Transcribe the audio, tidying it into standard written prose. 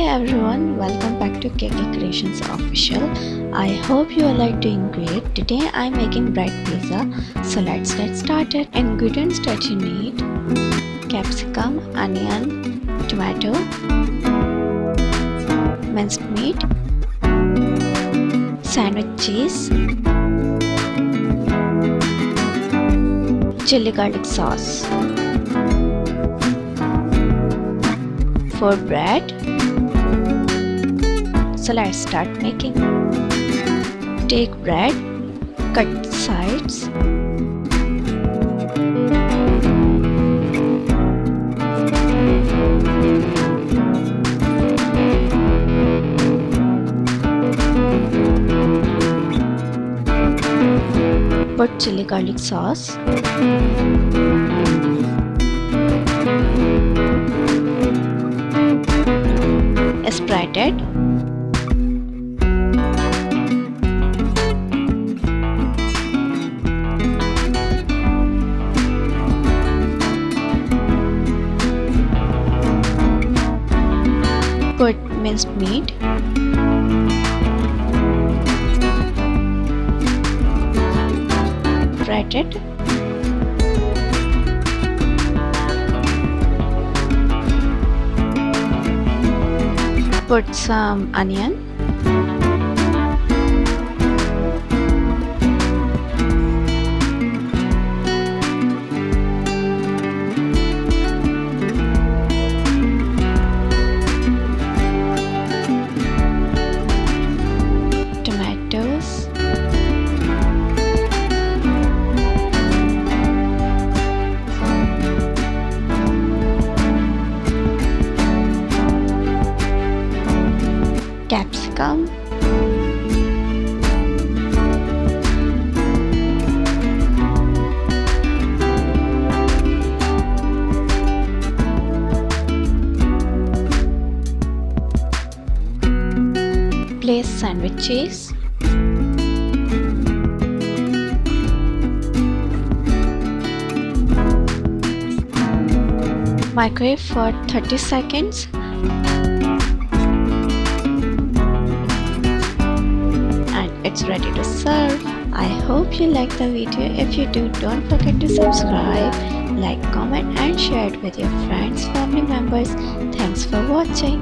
everyone, welcome back to KK Creations Official. I hope you all are doing great. Today I'm making bread pizza, so let's get started. Ingredients that you need: capsicum, onion, tomato, minced meat, sandwich cheese, chili garlic sauce. For bread, so let's start making. Take bread, cut the sides, put chili garlic sauce, spread it, put minced meat, spread it, put some onion, tomatoes, capsicum, place sandwich cheese, microwave for 30 seconds. It's ready to serve. I hope you like the video. If you do, don't forget to subscribe, like, comment and share it with your friends, family members. Thanks for watching.